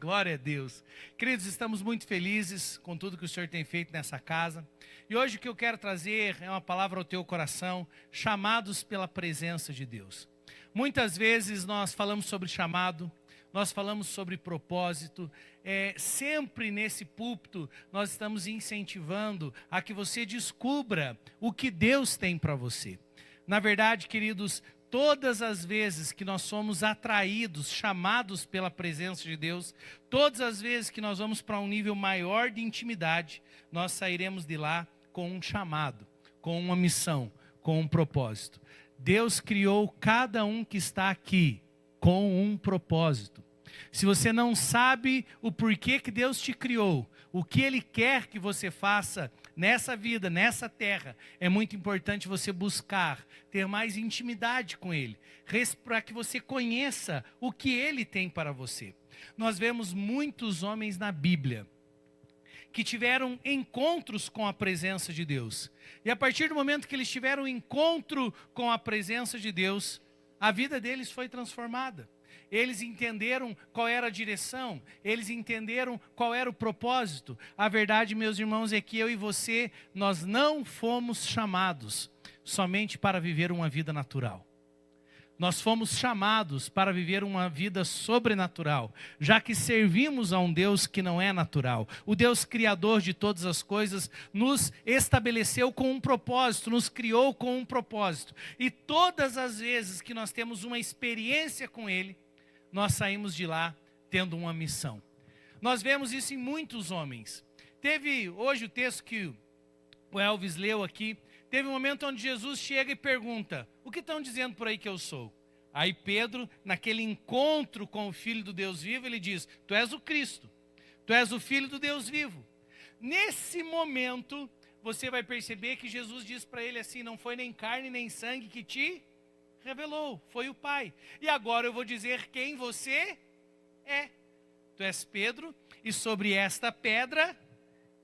Glória a Deus. Queridos, estamos muito felizes com tudo que o Senhor tem feito nessa casa. E hoje o que eu quero trazer é uma palavra ao teu coração, chamados pela presença de Deus. Muitas vezes nós falamos sobre chamado, nós falamos sobre propósito. Sempre nesse púlpito nós estamos incentivando a que você descubra o que Deus tem para você. Na verdade, queridos, todas as vezes que nós somos atraídos, chamados pela presença de Deus, todas as vezes que nós vamos para um nível maior de intimidade, nós sairemos de lá com um chamado, com uma missão, com um propósito. Deus criou cada um que está aqui com um propósito. Se você não sabe o porquê que Deus te criou, o que Ele quer que você faça nessa vida, nessa terra, é muito importante você buscar ter mais intimidade com Ele, para que você conheça o que Ele tem para você. Nós vemos muitos homens na Bíblia que tiveram encontros com a presença de Deus. E a partir do momento que eles tiveram encontro com a presença de Deus, a vida deles foi transformada. Eles entenderam qual era a direção, eles entenderam qual era o propósito. A verdade, meus irmãos, é que eu e você, nós não fomos chamados somente para viver uma vida natural. Nós fomos chamados para viver uma vida sobrenatural, já que servimos a um Deus que não é natural. O Deus criador de todas as coisas nos estabeleceu com um propósito, nos criou com um propósito. E todas as vezes que nós temos uma experiência com Ele, nós saímos de lá tendo uma missão. Nós vemos isso em muitos homens. Teve hoje o texto que o Elvis leu aqui, teve um momento onde Jesus chega e pergunta: o que estão dizendo por aí que eu sou? Aí Pedro, naquele encontro com o Filho do Deus vivo, ele diz: tu és o Cristo, tu és o Filho do Deus vivo. Nesse momento, você vai perceber que Jesus diz para ele assim: não foi nem carne nem sangue que te revelou, foi o Pai. E agora eu vou dizer quem você é. Tu és Pedro, e sobre esta pedra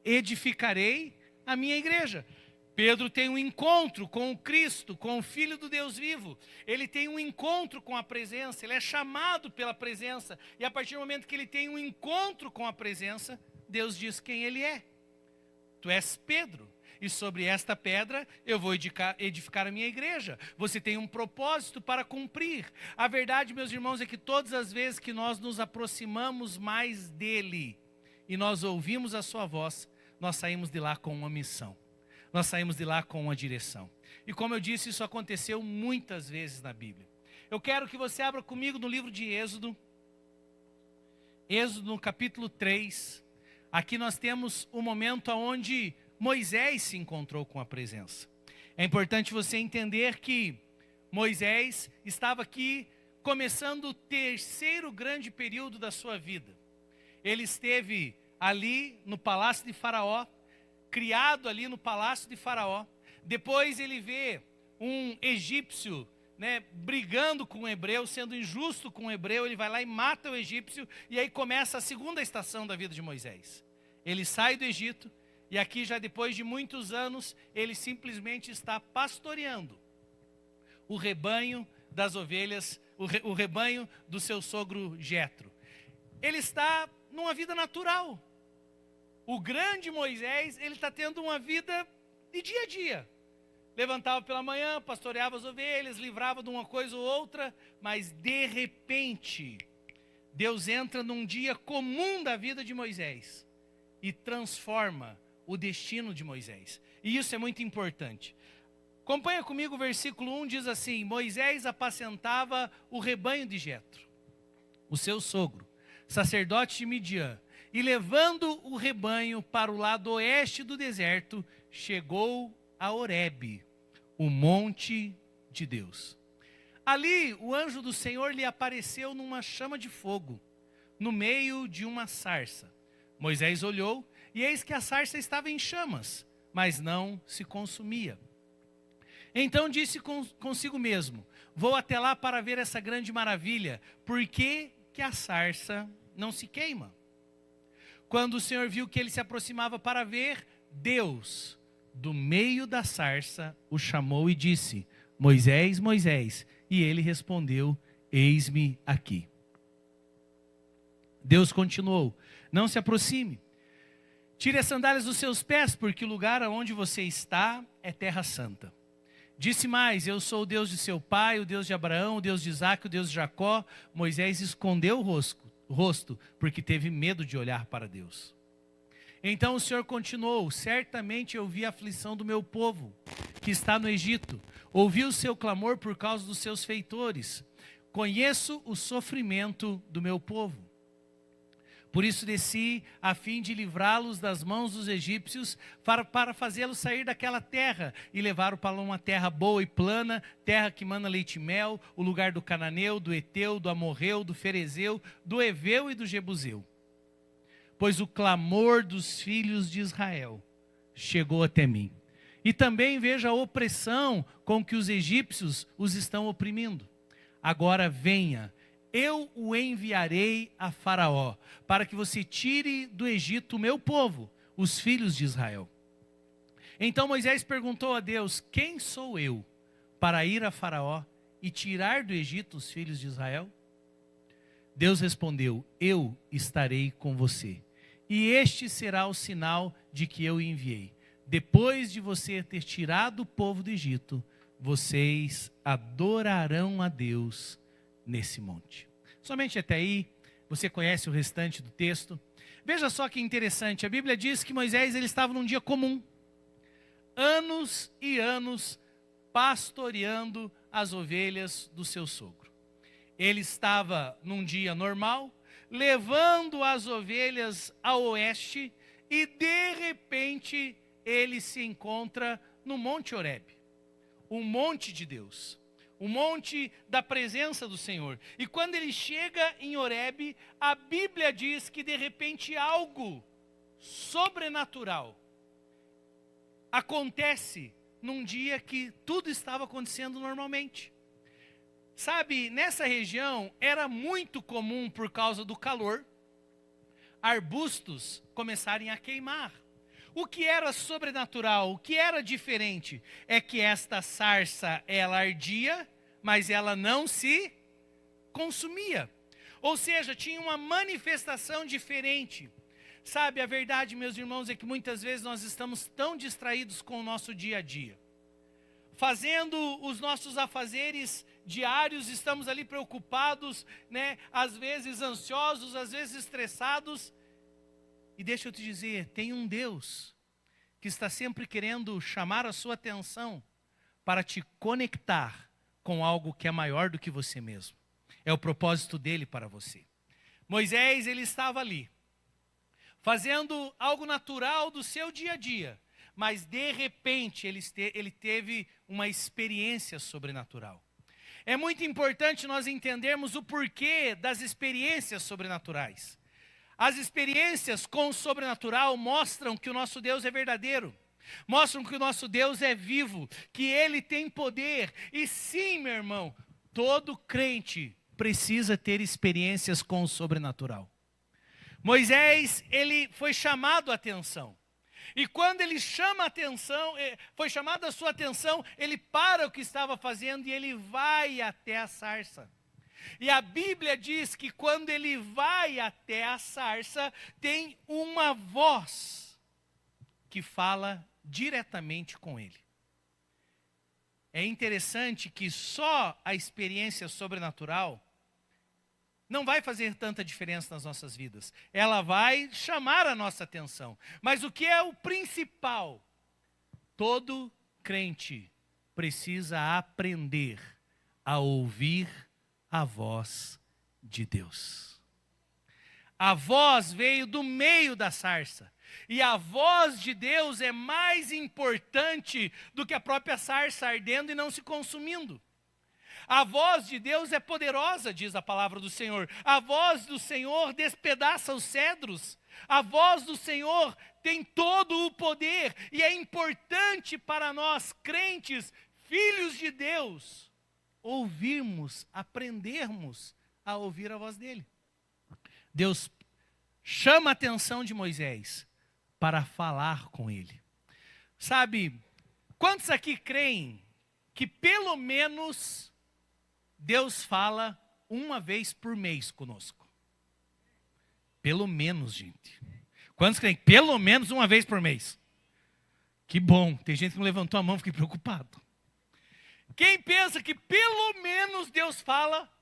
edificarei a minha igreja. Pedro tem um encontro com o Cristo, com o Filho do Deus vivo. Ele tem um encontro com a presença, ele é chamado pela presença. E a partir do momento que ele tem um encontro com a presença, Deus diz quem ele é. Tu és Pedro, e sobre esta pedra eu vou edificar a minha igreja. Você tem um propósito para cumprir. A verdade, meus irmãos, é que todas as vezes que nós nos aproximamos mais dele e nós ouvimos a sua voz, nós saímos de lá com uma missão. Nós saímos de lá com uma direção. E como eu disse, isso aconteceu muitas vezes na Bíblia. Eu quero que você abra comigo no livro de Êxodo. Êxodo no capítulo 3. Aqui nós temos o momento onde Moisés se encontrou com a presença. É importante você entender que Moisés estava aqui começando o terceiro grande período da sua vida. Ele esteve ali no palácio de Faraó, criado ali no palácio de Faraó. Depois ele vê um egípcio, brigando com o hebreu, sendo injusto com o hebreu. Ele vai lá e mata o egípcio, e aí começa a segunda estação da vida de Moisés. Ele sai do Egito, e aqui já depois de muitos anos, ele simplesmente está pastoreando o rebanho das ovelhas, o rebanho do seu sogro Jetro. Ele está numa vida natural. O grande Moisés, ele está tendo uma vida de dia a dia. Levantava pela manhã, pastoreava as ovelhas, livrava de uma coisa ou outra, mas de repente, Deus entra num dia comum da vida de Moisés e transforma o destino de Moisés. E isso é muito importante. Acompanha comigo o versículo 1, diz assim: Moisés apacentava o rebanho de Jetro, o seu sogro, sacerdote de Midian, e levando o rebanho para o lado oeste do deserto, chegou a Horebe, o monte de Deus. Ali o anjo do Senhor lhe apareceu numa chama de fogo, no meio de uma sarça. Moisés olhou, e eis que a sarça estava em chamas, mas não se consumia. Então disse consigo mesmo: vou até lá para ver essa grande maravilha, por que a sarça não se queima? Quando o Senhor viu que ele se aproximava para ver, Deus, do meio da sarça, o chamou e disse: Moisés, Moisés. E ele respondeu: eis-me aqui. Deus continuou: não se aproxime. Tire as sandálias dos seus pés, porque o lugar aonde você está é terra santa. Disse mais: eu sou o Deus de seu pai, o Deus de Abraão, o Deus de Isaque, o Deus de Jacó. Moisés escondeu o rosto, porque teve medo de olhar para Deus. Então o Senhor continuou: certamente eu vi a aflição do meu povo, que está no Egito. Ouvi o seu clamor por causa dos seus feitores. Conheço o sofrimento do meu povo. Por isso desci, a fim de livrá-los das mãos dos egípcios, para fazê-los sair daquela terra e levá-los para uma terra boa e plana, terra que mana leite e mel, o lugar do cananeu, do eteu, do amorreu, do ferezeu, do eveu e do jebuseu. Pois o clamor dos filhos de Israel chegou até mim. E também vejo a opressão com que os egípcios os estão oprimindo. Agora venha, eu o enviarei a Faraó, para que você tire do Egito o meu povo, os filhos de Israel. Então Moisés perguntou a Deus: quem sou eu para ir a Faraó e tirar do Egito os filhos de Israel? Deus respondeu: eu estarei com você, e este será o sinal de que eu enviei. Depois de você ter tirado o povo do Egito, vocês adorarão a Deus nesse monte. Somente até aí, você conhece o restante do texto. Veja só que interessante, a Bíblia diz que Moisés ele estava num dia comum. Anos e anos pastoreando as ovelhas do seu sogro. Ele estava num dia normal, levando as ovelhas a oeste, e de repente ele se encontra no Monte Horebe, o monte de Deus, o monte da presença do Senhor. E quando ele chega em Horebe, a Bíblia diz que de repente algo sobrenatural acontece num dia que tudo estava acontecendo normalmente. Sabe, nessa região era muito comum, por causa do calor, arbustos começarem a queimar. O que era sobrenatural, o que era diferente, é que esta sarça, ela ardia, mas ela não se consumia. Ou seja, tinha uma manifestação diferente. Sabe, a verdade, meus irmãos, é que muitas vezes nós estamos tão distraídos com o nosso dia a dia. Fazendo os nossos afazeres diários, estamos ali preocupados, né? Às vezes ansiosos, às vezes estressados. E deixa eu te dizer, tem um Deus que está sempre querendo chamar a sua atenção para te conectar com algo que é maior do que você mesmo. É o propósito dele para você. Moisés, ele estava ali, fazendo algo natural do seu dia a dia, mas de repente ele teve uma experiência sobrenatural. É muito importante nós entendermos o porquê das experiências sobrenaturais. As experiências com o sobrenatural mostram que o nosso Deus é verdadeiro. Mostram que o nosso Deus é vivo, que Ele tem poder. E sim, meu irmão, todo crente precisa ter experiências com o sobrenatural. Moisés, ele foi chamado a atenção. E quando ele chama a atenção, foi chamado a sua atenção, ele para o que estava fazendo e ele vai até a sarça. E a Bíblia diz que quando ele vai até a sarça, tem uma voz que fala diretamente com ele. É interessante que só a experiência sobrenatural não vai fazer tanta diferença nas nossas vidas. Ela vai chamar a nossa atenção. Mas o que é o principal? Todo crente precisa aprender a ouvir a voz de Deus. A voz veio do meio da sarça. E a voz de Deus é mais importante do que a própria sarça ardendo e não se consumindo. A voz de Deus é poderosa, diz a palavra do Senhor. A voz do Senhor despedaça os cedros. A voz do Senhor tem todo o poder. E é importante para nós, crentes, filhos de Deus, ouvirmos, aprendermos a ouvir a voz dele. Deus chama a atenção de Moisés para falar com ele. Sabe, quantos aqui creem que pelo menos Deus fala uma vez por mês conosco? Pelo menos, gente. Quantos creem? Pelo menos uma vez por mês. Que bom. Tem gente que não levantou a mão, fiquei preocupado. Quem pensa que pelo menos Deus fala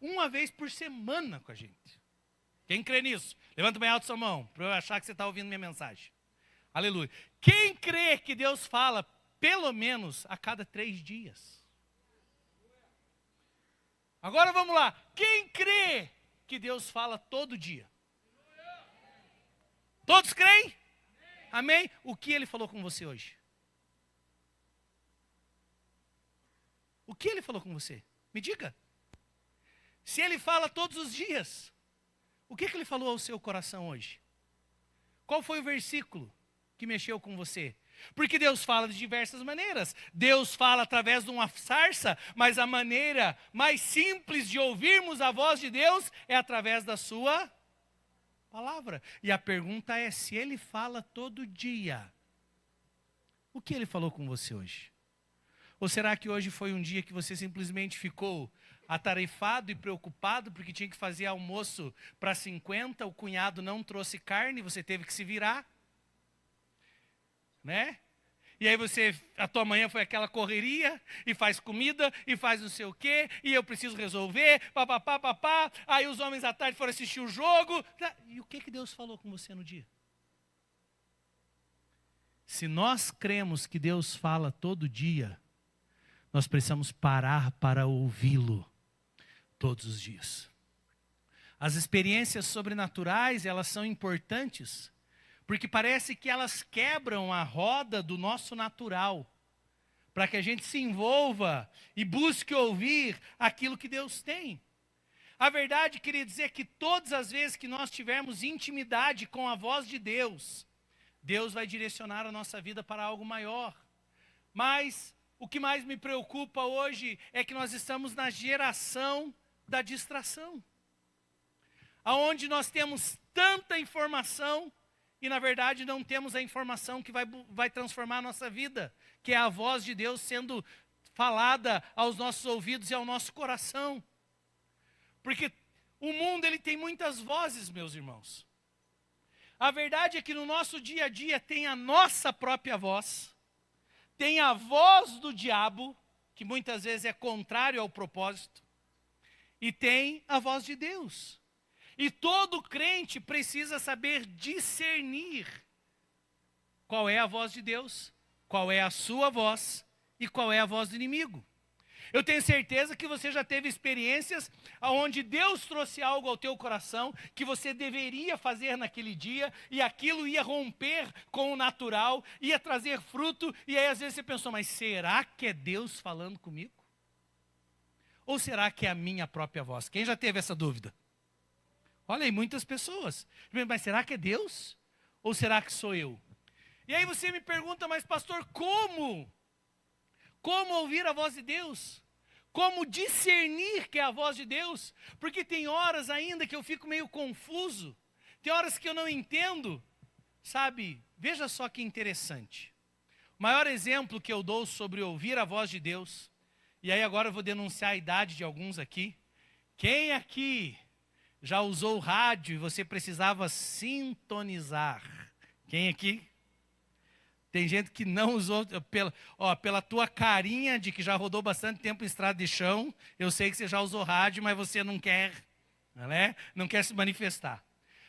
uma vez por semana com a gente? Quem crê nisso? Levanta bem alto sua mão, para eu achar que você está ouvindo minha mensagem. Aleluia. Quem crê que Deus fala pelo menos a cada 3 dias? Agora vamos lá. Quem crê que Deus fala todo dia? Todos creem? Amém? O que Ele falou com você hoje? O que Ele falou com você? Me diga. Se Ele fala todos os dias, o que Ele falou ao seu coração hoje? Qual foi o versículo que mexeu com você? Porque Deus fala de diversas maneiras. Deus fala através de uma sarça, mas a maneira mais simples de ouvirmos a voz de Deus é através da sua palavra. E a pergunta é, se Ele fala todo dia, o que Ele falou com você hoje? Ou será que hoje foi um dia que você simplesmente ficou atarefado e preocupado porque tinha que fazer almoço para 50, o cunhado não trouxe carne, você teve que se virar? Né? E aí a tua manhã foi aquela correria, e faz comida, e faz não sei o quê, e eu preciso resolver, papapá, papá. Aí os homens à tarde foram assistir o jogo. E o que Deus falou com você no dia? Se nós cremos que Deus fala todo dia, nós precisamos parar para ouvi-lo todos os dias. As experiências sobrenaturais, elas são importantes, porque parece que elas quebram a roda do nosso natural, para que a gente se envolva e busque ouvir aquilo que Deus tem. A verdade, queria dizer que todas as vezes que nós tivermos intimidade com a voz de Deus, Deus vai direcionar a nossa vida para algo maior. Mas o que mais me preocupa hoje é que nós estamos na geração da distração, aonde nós temos tanta informação e na verdade não temos a informação que vai transformar a nossa vida, que é a voz de Deus sendo falada aos nossos ouvidos e ao nosso coração. Porque o mundo ele tem muitas vozes, meus irmãos. A verdade é que no nosso dia a dia tem a nossa própria voz, tem a voz do diabo, que muitas vezes é contrário ao propósito, e tem a voz de Deus. E todo crente precisa saber discernir qual é a voz de Deus, qual é a sua voz e qual é a voz do inimigo. Eu tenho certeza que você já teve experiências onde Deus trouxe algo ao teu coração que você deveria fazer naquele dia e aquilo ia romper com o natural, ia trazer fruto e aí às vezes você pensou, mas será que é Deus falando comigo? Ou será que é a minha própria voz? Quem já teve essa dúvida? Olha aí, muitas pessoas. Mas será que é Deus? Ou será que sou eu? E aí você me pergunta, mas pastor, como? Como ouvir a voz de Deus? Como discernir que é a voz de Deus? Porque tem horas ainda que eu fico meio confuso. Tem horas que eu não entendo. Sabe, veja só que interessante. O maior exemplo que eu dou sobre ouvir a voz de Deus, e aí agora eu vou denunciar a idade de alguns aqui. Quem aqui já usou o rádio e você precisava sintonizar? Quem aqui? Tem gente que não usou, pela tua carinha de que já rodou bastante tempo em estrada de chão, eu sei que você já usou rádio, mas você não quer, né? Não quer se manifestar.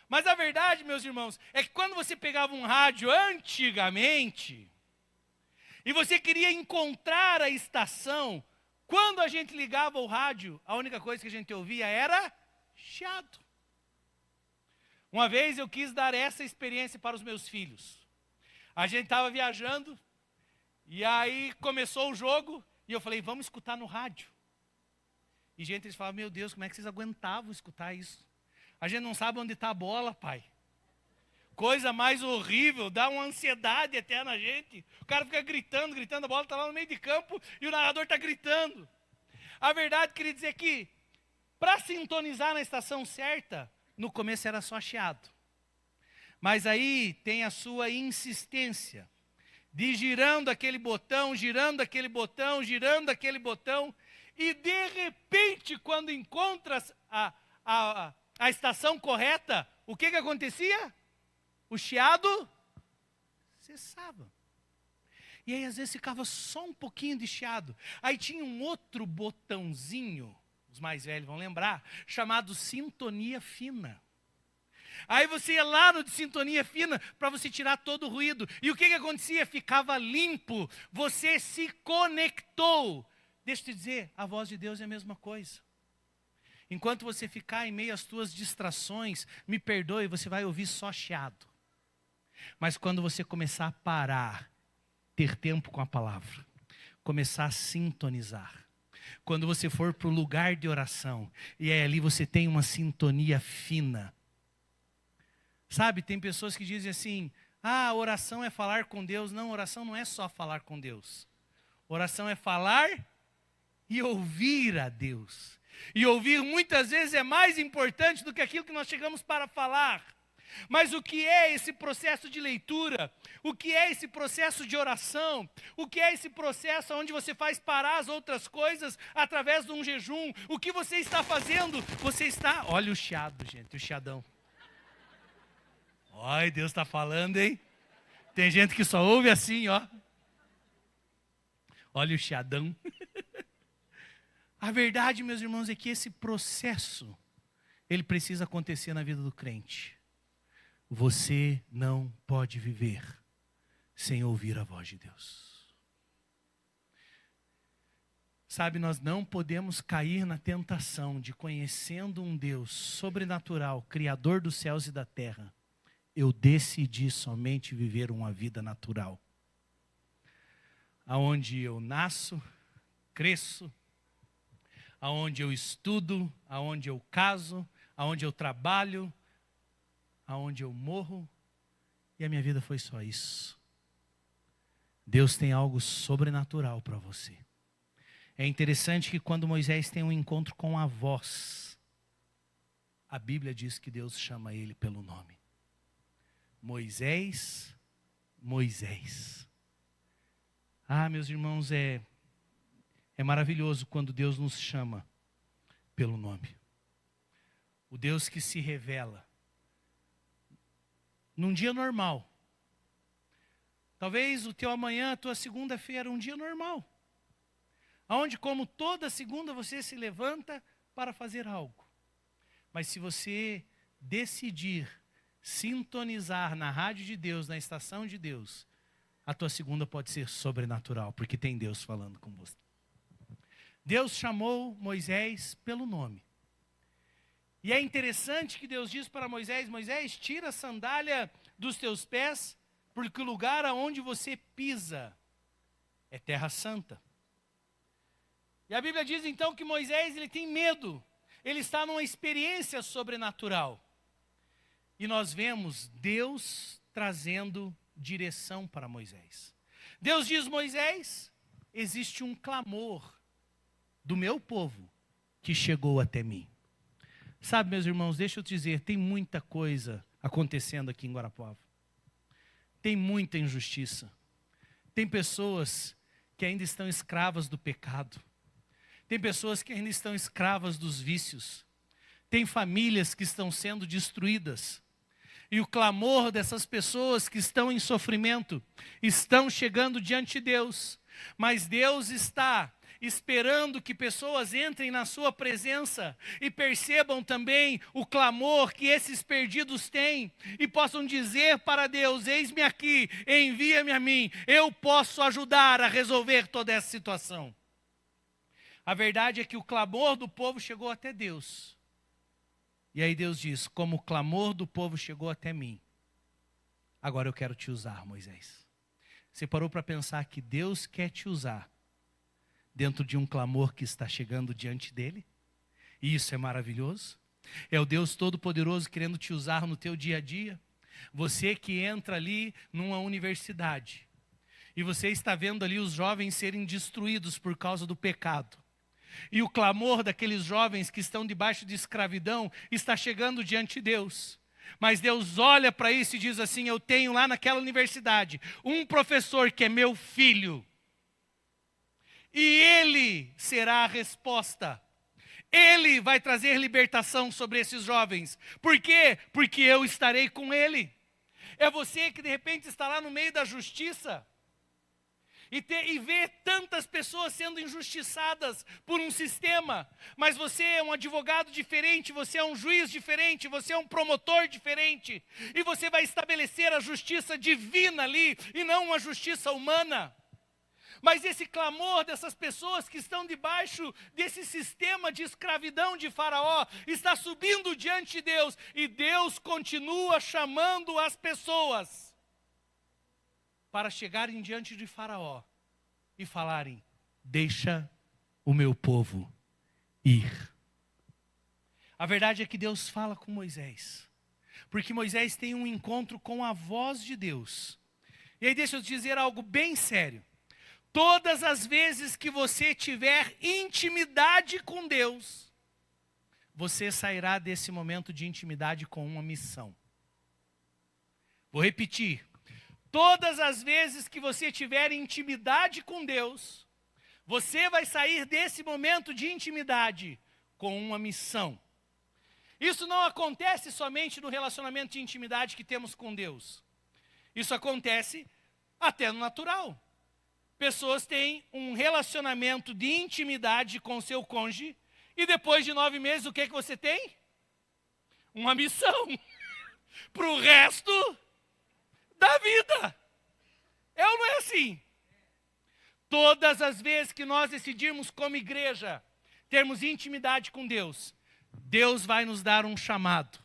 Mas a verdade, meus irmãos, é que quando você pegava um rádio antigamente, e você queria encontrar a estação, quando a gente ligava o rádio, a única coisa que a gente ouvia era chiado. Uma vez eu quis dar essa experiência para os meus filhos. A gente estava viajando, e aí começou o jogo, e eu falei, vamos escutar no rádio. E gente, eles falavam, meu Deus, como é que vocês aguentavam escutar isso? A gente não sabe onde está a bola, pai. Coisa mais horrível, dá uma ansiedade até na gente. O cara fica gritando, a bola está lá no meio de campo, e o narrador está gritando. A verdade, queria dizer que, para sintonizar na estação certa, no começo era só chiado. Mas aí tem a sua insistência de girando aquele botão, e de repente, quando encontras a estação correta, o que acontecia? O chiado cessava. E aí, às vezes, ficava só um pouquinho de chiado. Aí tinha um outro botãozinho, os mais velhos vão lembrar, chamado sintonia fina. Aí você ia lá no de sintonia fina para você tirar todo o ruído. E o que acontecia? Ficava limpo. Você se conectou. Deixa eu te dizer, a voz de Deus é a mesma coisa. Enquanto você ficar em meio às tuas distrações, me perdoe, você vai ouvir só chiado. Mas quando você começar a parar, ter tempo com a palavra, começar a sintonizar. Quando você for para o lugar de oração, e aí ali você tem uma sintonia fina. Sabe, tem pessoas que dizem assim, oração é falar com Deus. Não, oração não é só falar com Deus. Oração é falar e ouvir a Deus. E ouvir muitas vezes é mais importante do que aquilo que nós chegamos para falar. Mas o que é esse processo de leitura? O que é esse processo de oração? O que é esse processo onde você faz parar as outras coisas através de um jejum? O que você está fazendo? Você está... Olha o chiado, gente, o chiadão. Olha, Deus está falando, hein? Tem gente que só ouve assim, ó. Olha o chiadão. A verdade, meus irmãos, é que esse processo, ele precisa acontecer na vida do crente. Você não pode viver sem ouvir a voz de Deus. Sabe, nós não podemos cair na tentação de, conhecendo um Deus sobrenatural, Criador dos céus e da terra, eu decidi somente viver uma vida natural. Aonde eu nasço, cresço, aonde eu estudo, aonde eu caso, aonde eu trabalho, aonde eu morro, e a minha vida foi só isso. Deus tem algo sobrenatural para você. É interessante que quando Moisés tem um encontro com a voz, a Bíblia diz que Deus chama ele pelo nome. Moisés, Moisés. Meus irmãos, é maravilhoso quando Deus nos chama pelo nome. O Deus que se revela num dia normal. Talvez o teu amanhã, a tua segunda-feira, um dia normal. Onde, como toda segunda, você se levanta para fazer algo. Mas se você decidir sintonizar na rádio de Deus, na estação de Deus, a tua segunda pode ser sobrenatural, porque tem Deus falando com você. Deus chamou Moisés pelo nome. E é interessante que Deus diz para Moisés, Moisés, tira a sandália dos teus pés, porque o lugar aonde você pisa é terra santa. E a Bíblia diz então que Moisés, ele tem medo, ele está numa experiência sobrenatural. E nós vemos Deus trazendo direção para Moisés. Deus diz, Moisés, existe um clamor do meu povo que chegou até mim. Sabe, meus irmãos, deixa eu te dizer, tem muita coisa acontecendo aqui em Guarapuava. Tem muita injustiça. Tem pessoas que ainda estão escravas do pecado. Tem pessoas que ainda estão escravas dos vícios. Tem famílias que estão sendo destruídas. E o clamor dessas pessoas que estão em sofrimento estão chegando diante de Deus. Mas Deus está esperando que pessoas entrem na sua presença e percebam também o clamor que esses perdidos têm e possam dizer para Deus, eis-me aqui, envia-me a mim, eu posso ajudar a resolver toda essa situação. A verdade é que o clamor do povo chegou até Deus. E aí Deus diz, como o clamor do povo chegou até mim, agora eu quero te usar, Moisés. Você parou para pensar que Deus quer te usar dentro de um clamor que está chegando diante dele? E isso é maravilhoso. É o Deus Todo-Poderoso querendo te usar no teu dia a dia. Você que entra ali numa universidade e você está vendo ali os jovens serem destruídos por causa do pecado. E o clamor daqueles jovens que estão debaixo de escravidão está chegando diante de Deus. Mas Deus olha para isso e diz assim, eu tenho lá naquela universidade um professor que é meu filho. E ele será a resposta. Ele vai trazer libertação sobre esses jovens. Por quê? Porque eu estarei com ele. É você que de repente está lá no meio da justiça e vê tantas pessoas sendo injustiçadas por um sistema, mas você é um advogado diferente, você é um juiz diferente, você é um promotor diferente, e você vai estabelecer a justiça divina ali, e não uma justiça humana. Mas esse clamor dessas pessoas que estão debaixo desse sistema de escravidão de Faraó está subindo diante de Deus, e Deus continua chamando as pessoas para chegarem diante de Faraó e falarem: deixa o meu povo ir. A verdade é que Deus fala com Moisés, porque Moisés tem um encontro com a voz de Deus. E aí deixa eu te dizer algo bem sério. Todas as vezes que você tiver intimidade com Deus, você sairá desse momento de intimidade com uma missão. Vou repetir. Todas as vezes que você tiver intimidade com Deus, você vai sair desse momento de intimidade com uma missão. Isso não acontece somente no relacionamento de intimidade que temos com Deus. Isso acontece até no natural. Pessoas têm um relacionamento de intimidade com seu cônjuge e depois de 9 meses, o que é que você tem? Uma missão para o resto da vida. É ou não é assim? Todas as vezes que nós decidirmos como igreja termos intimidade com Deus, Deus vai nos dar um chamado.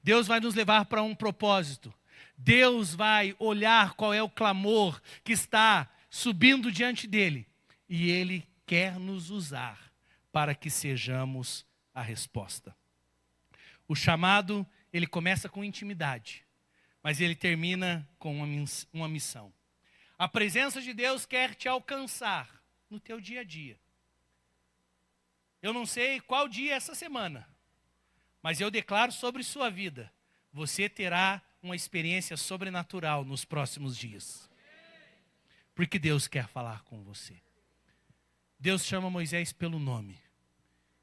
Deus vai nos levar para um propósito. Deus vai olhar qual é o clamor que está subindo diante dele. E ele quer nos usar para que sejamos a resposta. O chamado, ele começa com intimidade, mas ele termina com uma missão. A presença de Deus quer te alcançar no teu dia a dia. Eu não sei qual dia é essa semana, mas eu declaro sobre sua vida, você terá uma experiência sobrenatural nos próximos dias. Porque Deus quer falar com você. Deus chama Moisés pelo nome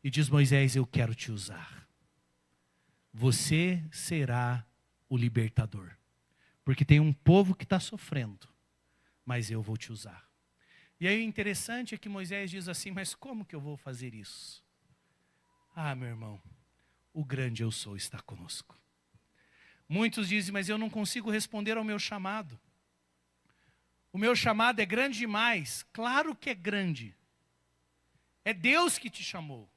e diz: Moisés, eu quero te usar. Você será o libertador. Porque tem um povo que está sofrendo, mas eu vou te usar. E aí o interessante é que Moisés diz assim: mas como que eu vou fazer isso? Ah, meu irmão, o grande eu sou está conosco. Muitos dizem: mas eu não consigo responder ao meu chamado. O meu chamado é grande demais. Claro que é grande. É Deus que te chamou.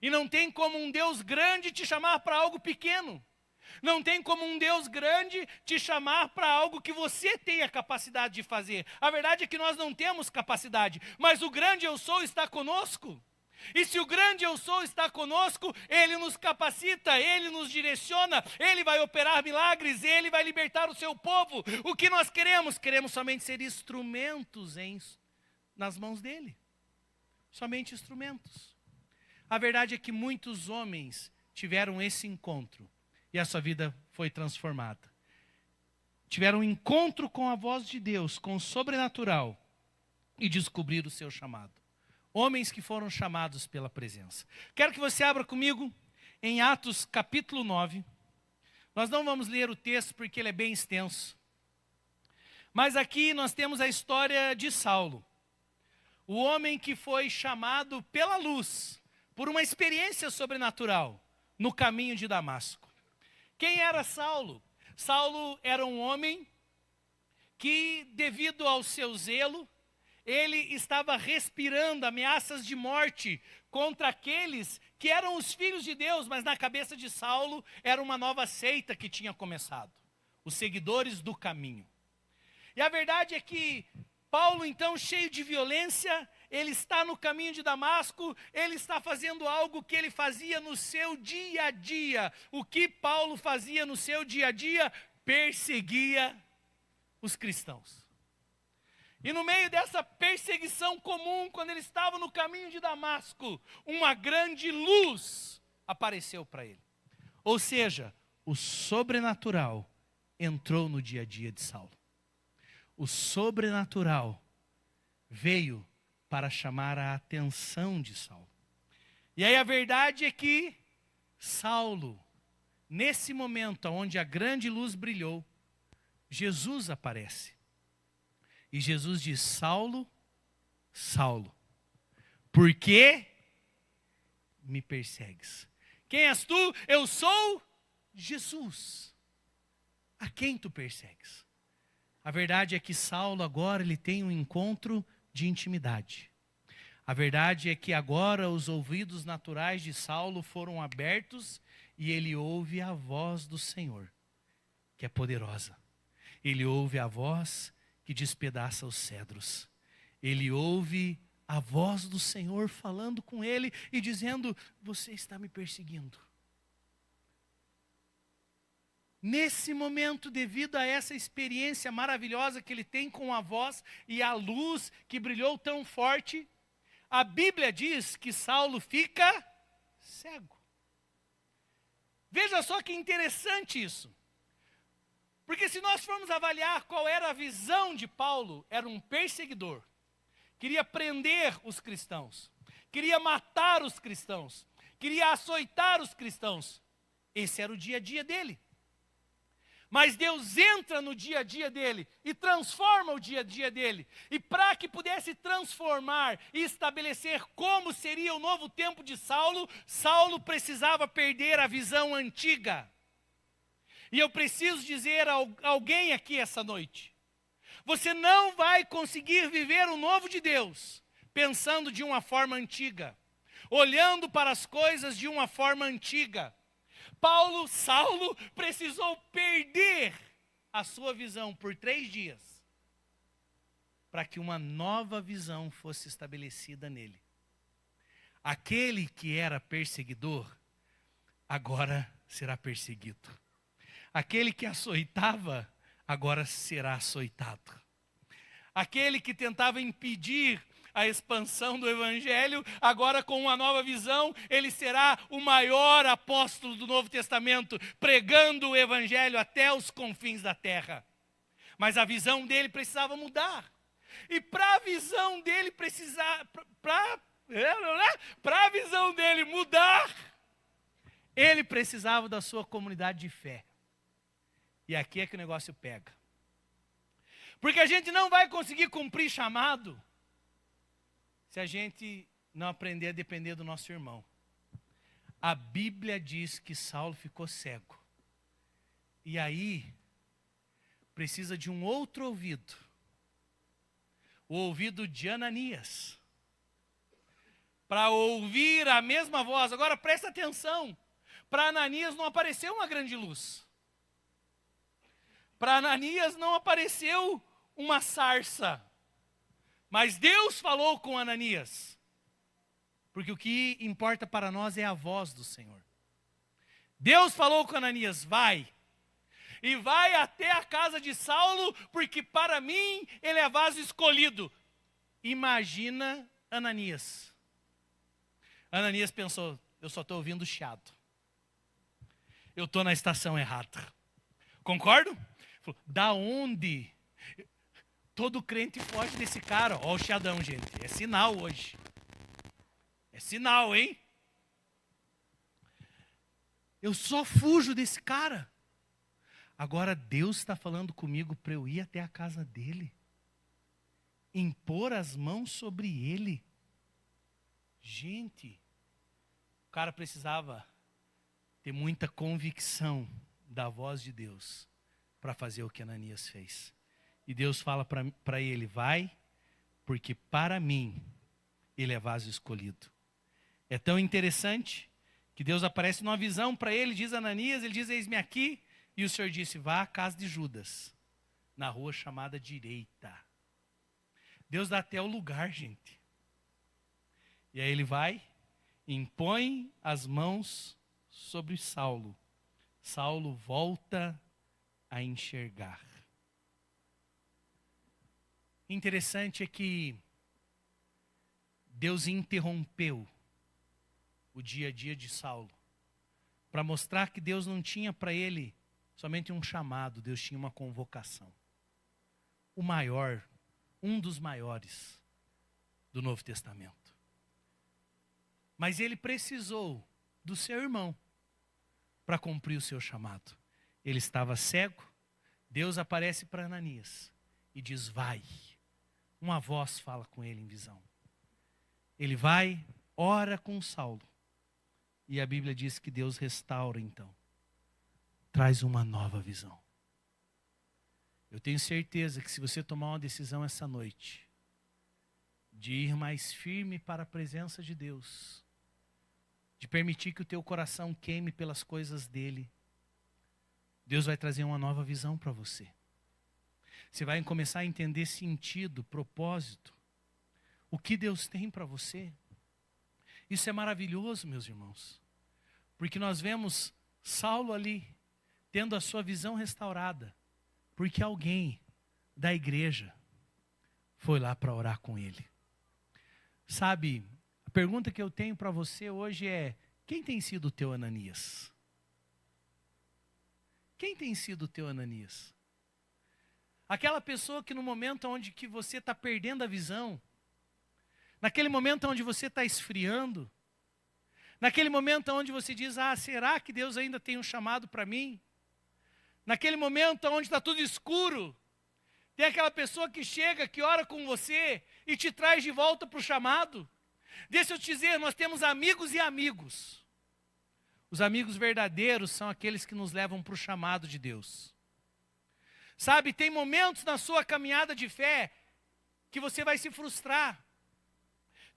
E não tem como um Deus grande te chamar para algo pequeno. Não tem como um Deus grande te chamar para algo que você tenha capacidade de fazer. A verdade é que nós não temos capacidade, mas o grande eu sou está conosco. E se o grande eu sou está conosco, Ele nos capacita, Ele nos direciona, Ele vai operar milagres, Ele vai libertar o seu povo. O que nós queremos? Queremos somente ser instrumentos nas mãos dEle. Somente instrumentos. A verdade é que muitos homens tiveram esse encontro e a sua vida foi transformada. Tiveram um encontro com a voz de Deus, com o sobrenatural, e descobriram o seu chamado. Homens que foram chamados pela presença. Quero que você abra comigo em Atos capítulo 9. Nós não vamos ler o texto porque ele é bem extenso. Mas aqui nós temos a história de Saulo. O homem que foi chamado pela luz, por uma experiência sobrenatural, no caminho de Damasco. Quem era Saulo? Saulo era um homem que, devido ao seu zelo, ele estava respirando ameaças de morte contra aqueles que eram os filhos de Deus, mas na cabeça de Saulo era uma nova seita que tinha começado, os seguidores do caminho. E a verdade é que Paulo, então, cheio de violência, ele está no caminho de Damasco, ele está fazendo algo que ele fazia no seu dia a dia. O que Paulo fazia no seu dia a dia? Perseguia os cristãos. E no meio dessa perseguição comum, quando ele estava no caminho de Damasco, uma grande luz apareceu para ele. Ou seja, o sobrenatural entrou no dia a dia de Saulo. O sobrenatural veio para chamar a atenção de Saulo. E aí a verdade é que Saulo, nesse momento onde a grande luz brilhou, Jesus aparece. E Jesus diz: Saulo, Saulo, por que me persegues? Quem és tu? Eu sou Jesus. A quem tu persegues? A verdade é que Saulo agora ele tem um encontro de intimidade. A verdade é que agora os ouvidos naturais de Saulo foram abertos e ele ouve a voz do Senhor, que é poderosa. Ele ouve a voz que despedaça os cedros. Ele ouve a voz do Senhor falando com ele e dizendo: você está me perseguindo. Nesse momento, devido a essa experiência maravilhosa que ele tem com a voz e a luz que brilhou tão forte, a Bíblia diz que Saulo fica cego. Veja só que interessante isso. Porque se nós formos avaliar qual era a visão de Paulo, era um perseguidor. Queria prender os cristãos. Queria matar os cristãos. Queria açoitar os cristãos. Esse era o dia a dia dele. Mas Deus entra no dia a dia dele e transforma o dia a dia dele. E para que pudesse transformar e estabelecer como seria o novo tempo de Saulo, Saulo precisava perder a visão antiga. E eu preciso dizer a alguém aqui essa noite: você não vai conseguir viver o novo de Deus pensando de uma forma antiga, olhando para as coisas de uma forma antiga. Saulo precisou perder a sua visão por 3 dias para que uma nova visão fosse estabelecida nele. Aquele que era perseguidor, agora será perseguido. Aquele que açoitava, agora será açoitado. Aquele que tentava impedir a expansão do Evangelho, agora com uma nova visão, ele será o maior apóstolo do Novo Testamento, pregando o Evangelho até os confins da terra. Mas a visão dele precisava mudar. E para a visão dele para a visão dele mudar, ele precisava da sua comunidade de fé. E aqui é que o negócio pega. Porque a gente não vai conseguir cumprir chamado se a gente não aprender a depender do nosso irmão. A Bíblia diz que Saulo ficou cego. E aí, precisa de um outro ouvido. O ouvido de Ananias. Para ouvir a mesma voz. Agora presta atenção. Para Ananias não apareceu uma grande luz. Para Ananias não apareceu uma sarça. Mas Deus falou com Ananias. Porque o que importa para nós é a voz do Senhor. Deus falou com Ananias: vai. E vai até a casa de Saulo, porque para mim ele é vaso escolhido. Imagina Ananias. Ananias pensou: eu só estou ouvindo chiado. Eu estou na estação errada. Concordo? Falou: da onde? Todo crente foge desse cara. Ó o chiadão, gente. É sinal hoje. É sinal, hein? Eu só fujo desse cara. Agora Deus está falando comigo para eu ir até a casa dele. Impor as mãos sobre ele. Gente, o cara precisava ter muita convicção da voz de Deus para fazer o que Ananias fez. E Deus fala para ele: vai, porque para mim ele é vaso escolhido. É tão interessante que Deus aparece numa visão para ele, diz Ananias, ele diz: eis-me aqui. E o Senhor disse: vá à casa de Judas, na rua chamada Direita. Deus dá até o lugar, gente. E aí ele vai, impõe as mãos sobre Saulo. Saulo volta a enxergar. Interessante é que Deus interrompeu o dia a dia de Saulo para mostrar que Deus não tinha para ele somente um chamado, Deus tinha uma convocação. O maior, um dos maiores do Novo Testamento. Mas ele precisou do seu irmão para cumprir o seu chamado. Ele estava cego, Deus aparece para Ananias e diz: vai. Uma voz fala com ele em visão. Ele vai, ora com Saulo. E a Bíblia diz que Deus restaura então. Traz uma nova visão. Eu tenho certeza que se você tomar uma decisão essa noite, de ir mais firme para a presença de Deus, de permitir que o teu coração queime pelas coisas dele, Deus vai trazer uma nova visão para você. Você vai começar a entender sentido, propósito, o que Deus tem para você. Isso é maravilhoso, meus irmãos, porque nós vemos Saulo ali, tendo a sua visão restaurada, porque alguém da igreja foi lá para orar com ele. Sabe, a pergunta que eu tenho para você hoje é: quem tem sido o teu Ananias? Quem tem sido o teu Ananias? Aquela pessoa que no momento onde que você está perdendo a visão, naquele momento onde você está esfriando, naquele momento onde você diz: ah, será que Deus ainda tem um chamado para mim? Naquele momento onde está tudo escuro, tem aquela pessoa que chega, que ora com você e te traz de volta para o chamado. Deixa eu te dizer, nós temos amigos e amigos. Os amigos verdadeiros são aqueles que nos levam para o chamado de Deus. Sabe, tem momentos na sua caminhada de fé que você vai se frustrar.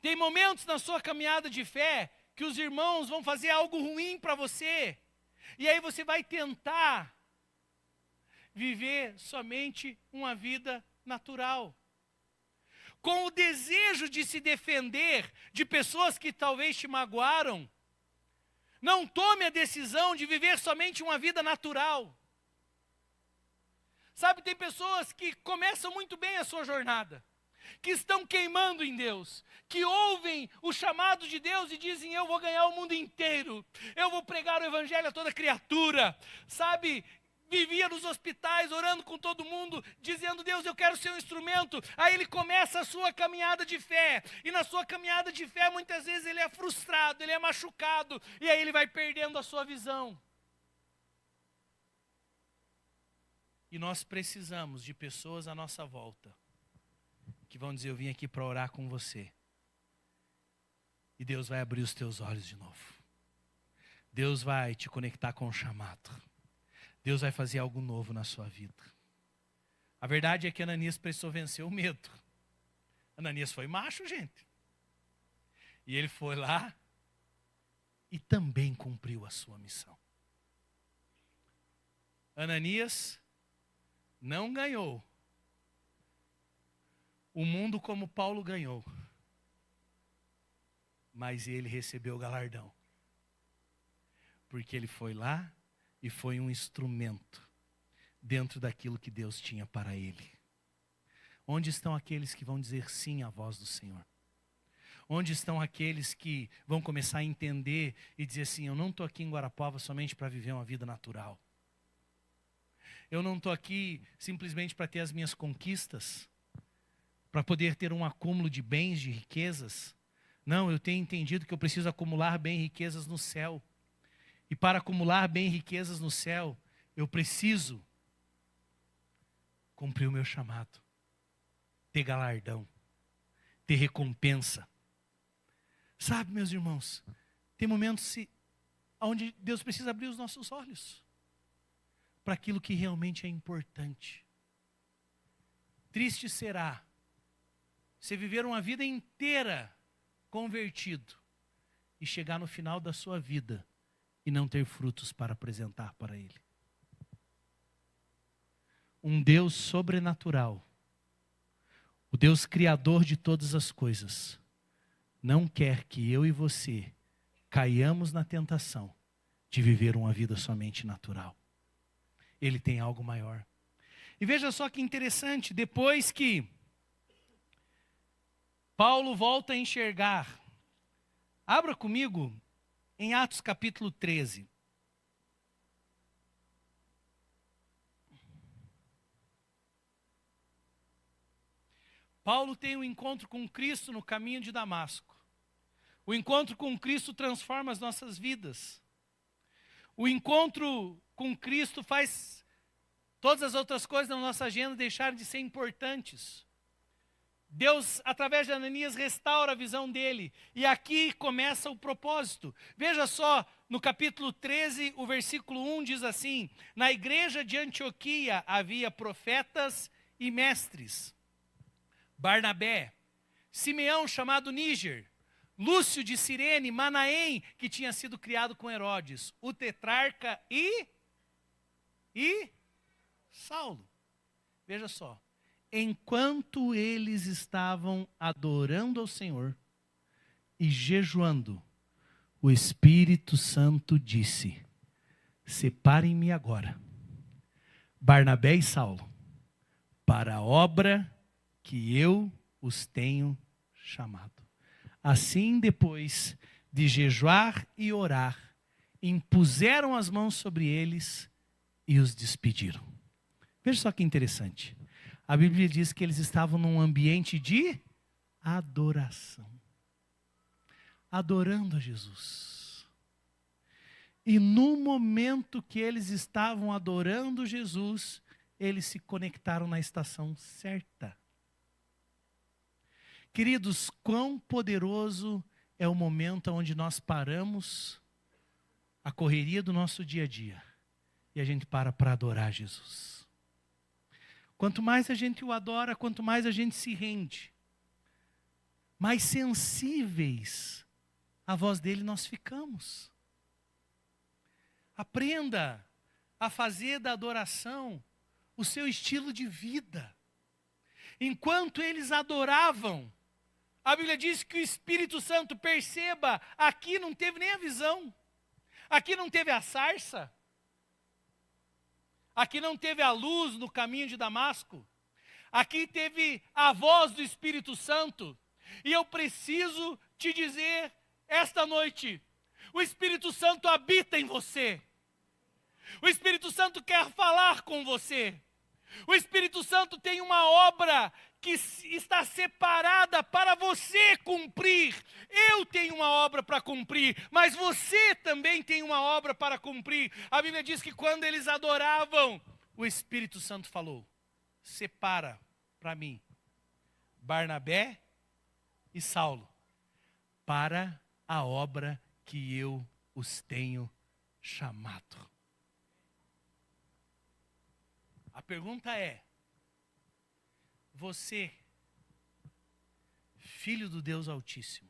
Tem momentos na sua caminhada de fé que os irmãos vão fazer algo ruim para você. E aí você vai tentar viver somente uma vida natural, com o desejo de se defender de pessoas que talvez te magoaram. Não tome a decisão de viver somente uma vida natural. Sabe, tem pessoas que começam muito bem a sua jornada, que estão queimando em Deus, que ouvem o chamado de Deus e dizem: eu vou ganhar o mundo inteiro, eu vou pregar o evangelho a toda criatura. Sabe, vivia nos hospitais, orando com todo mundo, dizendo: Deus, eu quero ser um instrumento. Aí ele começa a sua caminhada de fé, e na sua caminhada de fé, muitas vezes ele é frustrado, ele é machucado, e aí ele vai perdendo a sua visão. E nós precisamos de pessoas à nossa volta, que vão dizer: eu vim aqui para orar com você. E Deus vai abrir os teus olhos de novo. Deus vai te conectar com o chamado. Deus vai fazer algo novo na sua vida. A verdade é que Ananias precisou vencer o medo. Ananias foi macho, gente. E ele foi lá e também cumpriu a sua missão. Ananias não ganhou o mundo como Paulo ganhou, mas ele recebeu o galardão, porque ele foi lá e foi um instrumento dentro daquilo que Deus tinha para ele. Onde estão aqueles que vão dizer sim à voz do Senhor? Onde estão aqueles que vão começar a entender e dizer assim: eu não estou aqui em Guarapuava somente para viver uma vida natural. Eu não estou aqui simplesmente para ter as minhas conquistas, para poder ter um acúmulo de bens, de riquezas. Não, eu tenho entendido que eu preciso acumular bem riquezas no céu. E para acumular bem riquezas no céu, eu preciso cumprir o meu chamado, ter galardão, ter recompensa. Sabe, meus irmãos, tem momentos onde Deus precisa abrir os nossos olhos para aquilo que realmente é importante. Triste será você viver uma vida inteira convertido e chegar no final da sua vida e não ter frutos para apresentar para Ele. Um Deus sobrenatural, o Deus criador de todas as coisas, não quer que eu e você caiamos na tentação de viver uma vida somente natural. Ele tem algo maior. E veja só que interessante, depois que Paulo volta a enxergar, abra comigo em Atos capítulo 13. Paulo tem um encontro com Cristo no caminho de Damasco. O encontro com Cristo transforma as nossas vidas. O encontro com Cristo faz todas as outras coisas na nossa agenda deixarem de ser importantes. Deus, através de Ananias, restaura a visão dele. E aqui começa o propósito. Veja só, no capítulo 13, o versículo 1 diz assim: na igreja de Antioquia havia profetas e mestres. Barnabé, Simeão chamado Níger, Lúcio de Cirene, Manaém, que tinha sido criado com Herodes, o tetrarca e Saulo. Veja só. Enquanto eles estavam adorando ao Senhor e jejuando, o Espírito Santo disse: separem-me agora, Barnabé e Saulo, para a obra que eu os tenho chamado. Assim, depois de jejuar e orar, impuseram as mãos sobre eles e os despediram. Veja só que interessante. A Bíblia diz que eles estavam num ambiente de adoração. Adorando a Jesus. E no momento que eles estavam adorando Jesus, eles se conectaram na estação certa. Queridos, quão poderoso é o momento onde nós paramos a correria do nosso dia a dia e a gente para adorar Jesus. Quanto mais a gente o adora, quanto mais a gente se rende, mais sensíveis à voz dele nós ficamos. Aprenda a fazer da adoração o seu estilo de vida. Enquanto eles adoravam, a Bíblia diz que o Espírito Santo, perceba, aqui não teve nem a visão, aqui não teve a sarça, aqui não teve a luz no caminho de Damasco, aqui teve a voz do Espírito Santo. E eu preciso te dizer esta noite, o Espírito Santo habita em você, o Espírito Santo quer falar com você, o Espírito Santo tem uma obra que está separada para você cumprir. Eu tenho uma obra para cumprir, mas você também tem uma obra para cumprir. A Bíblia diz que quando eles adoravam, o Espírito Santo falou: separa para mim Barnabé e Saulo para a obra que eu os tenho chamado. A pergunta é: você, filho do Deus Altíssimo,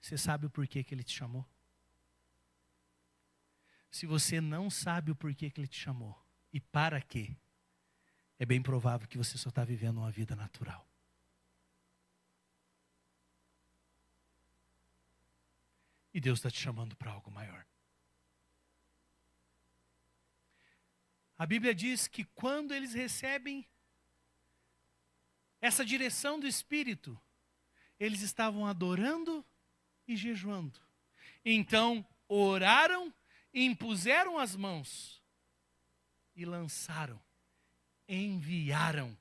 você sabe o porquê que Ele te chamou? Se você não sabe o porquê que Ele te chamou e para quê, é bem provável que você só está vivendo uma vida natural. E Deus está te chamando para algo maior. A Bíblia diz que quando eles recebem essa direção do Espírito, eles estavam adorando e jejuando. Então, oraram, impuseram as mãos e lançaram, enviaram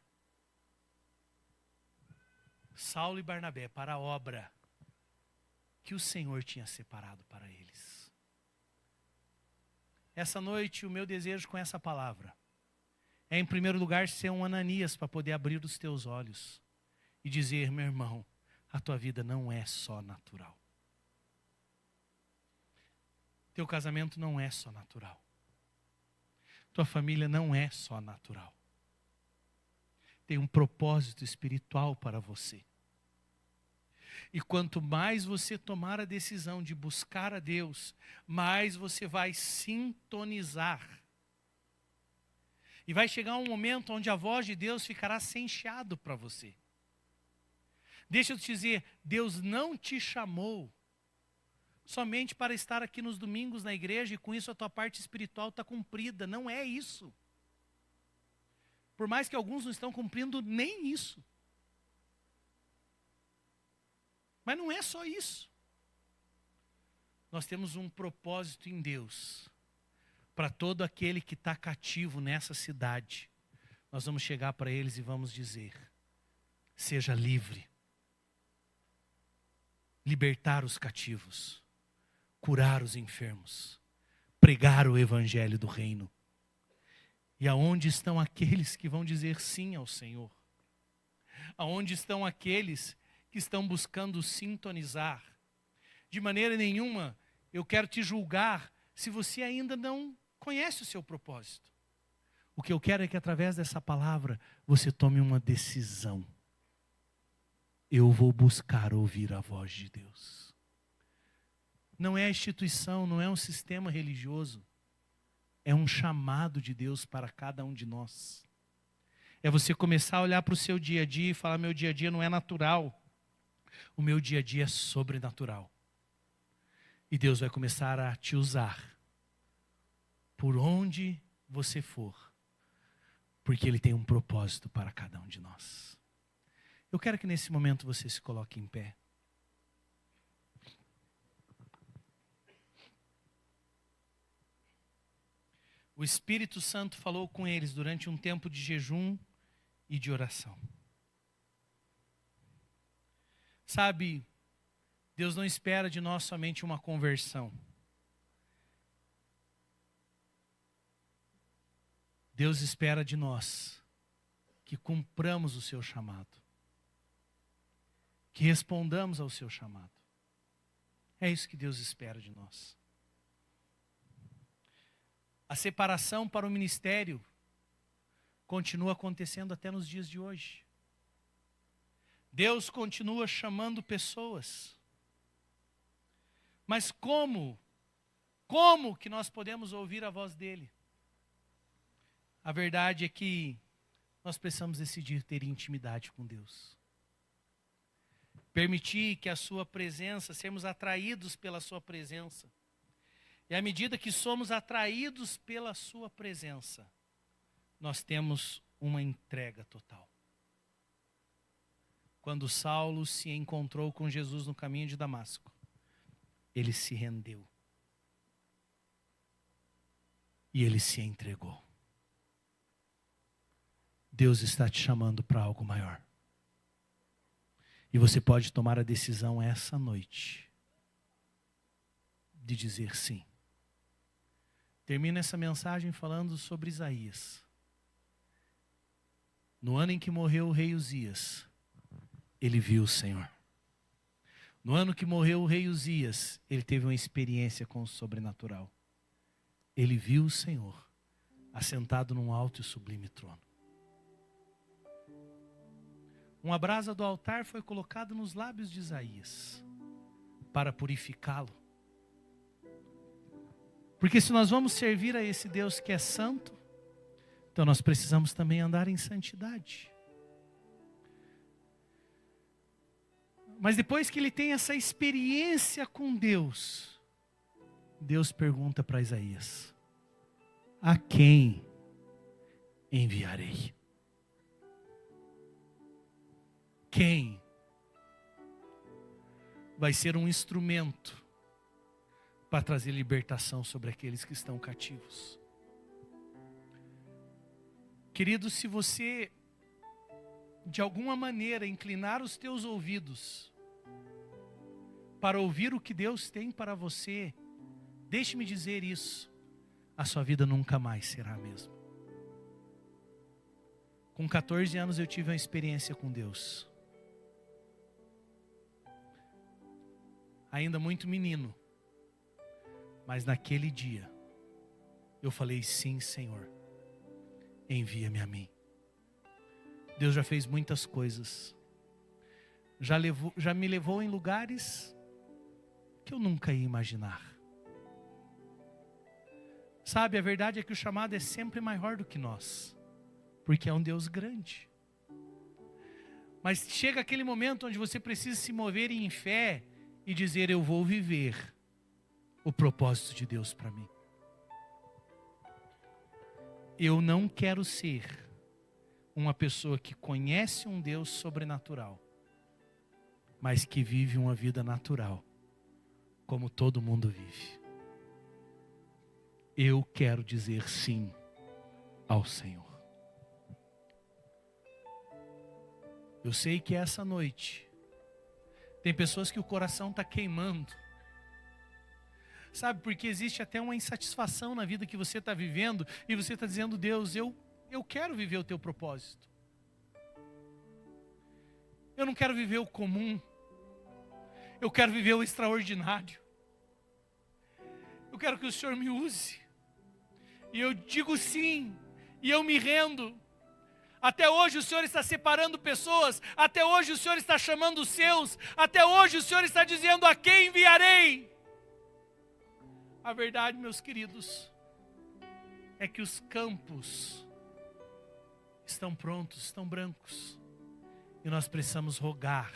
Saulo e Barnabé para a obra que o Senhor tinha separado para eles. Essa noite, o meu desejo com essa palavra é, em primeiro lugar, ser um Ananias para poder abrir os teus olhos e dizer: meu irmão, a tua vida não é só natural. Teu casamento não é só natural. Tua família não é só natural. Tem um propósito espiritual para você. E quanto mais você tomar a decisão de buscar a Deus, mais você vai sintonizar. E vai chegar um momento onde a voz de Deus ficará sem chiado para você. Deixa eu te dizer, Deus não te chamou somente para estar aqui nos domingos na igreja e com isso a tua parte espiritual está cumprida. Não é isso. Por mais que alguns não estão cumprindo nem isso. Mas não é só isso. Nós temos um propósito em Deus. Para todo aquele que está cativo nessa cidade, nós vamos chegar para eles e vamos dizer: seja livre. libertar os cativos, curar os enfermos, pregar o evangelho do reino. E aonde estão aqueles que vão dizer sim ao Senhor? Aonde estão aqueles que estão buscando sintonizar? De maneira nenhuma eu quero te julgar se você ainda não conhece o seu propósito. O que eu quero é que através dessa palavra você tome uma decisão. Eu vou buscar ouvir a voz de Deus. Não é a instituição, não é um sistema religioso. É um chamado de Deus para cada um de nós. É você começar a olhar para o seu dia a dia e falar: meu dia a dia não é natural. O meu dia a dia é sobrenatural. E Deus vai começar a te usar por onde você for. Porque Ele tem um propósito para cada um de nós. Eu quero que nesse momento você se coloque em pé. O Espírito Santo falou com eles durante um tempo de jejum e de oração. Sabe, Deus não espera de nós somente uma conversão. Deus espera de nós que cumpramos o seu chamado. Que respondamos ao seu chamado. É isso que Deus espera de nós. A separação para o ministério continua acontecendo até nos dias de hoje. Deus continua chamando pessoas. Mas como que nós podemos ouvir a voz dele? A verdade é que nós precisamos decidir ter intimidade com Deus. Permitir que a sua presença, sermos atraídos pela sua presença. E à medida que somos atraídos pela sua presença, nós temos uma entrega total. Quando Saulo se encontrou com Jesus no caminho de Damasco, ele se rendeu. E ele se entregou. Deus está te chamando para algo maior. E você pode tomar a decisão essa noite de dizer sim. Termino essa mensagem falando sobre Isaías. No ano em que morreu o rei Uzias, ele viu o Senhor. No ano que morreu o rei Uzias, ele teve uma experiência com o sobrenatural. Ele viu o Senhor assentado num alto e sublime trono. Uma brasa do altar foi colocada nos lábios de Isaías para purificá-lo. Porque se nós vamos servir a esse Deus que é santo, então nós precisamos também andar em santidade. Mas depois que ele tem essa experiência com Deus, Deus pergunta para Isaías: a quem enviarei? Quem vai ser um instrumento para trazer libertação sobre aqueles que estão cativos? Querido, se você de alguma maneira inclinar os teus ouvidos para ouvir o que Deus tem para você, deixe-me dizer isso, a sua vida nunca mais será a mesma. Com 14 anos eu tive uma experiência com Deus. Ainda muito menino. Mas naquele dia, eu falei: sim, Senhor, envia-me a mim. Deus já fez muitas coisas. Já me levou em lugares que eu nunca ia imaginar. Sabe, a verdade é que o chamado é sempre maior do que nós. Porque é um Deus grande. Mas chega aquele momento onde você precisa se mover em fé e dizer: eu vou viver o propósito de Deus para mim. Eu não quero ser uma pessoa que conhece um Deus sobrenatural, mas que vive uma vida natural, como todo mundo vive. Eu quero dizer sim ao Senhor. Eu sei que essa noite Tem pessoas que o coração está queimando. Sabe, porque existe até uma insatisfação na vida que você está vivendo e você está dizendo: Deus, eu quero viver o teu propósito. Eu não quero viver o comum. Eu quero viver o extraordinário. Eu quero que o Senhor me use. E eu digo sim, e eu me rendo. Até hoje o Senhor está separando pessoas, até hoje o Senhor está chamando os seus, até hoje o Senhor está dizendo: a quem enviarei? A verdade, meus queridos, é que os campos estão prontos, estão brancos, e nós precisamos rogar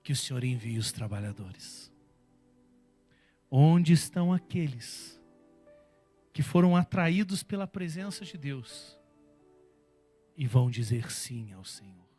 que o Senhor envie os trabalhadores. Onde estão aqueles que foram atraídos pela presença de Deus e vão dizer sim ao Senhor?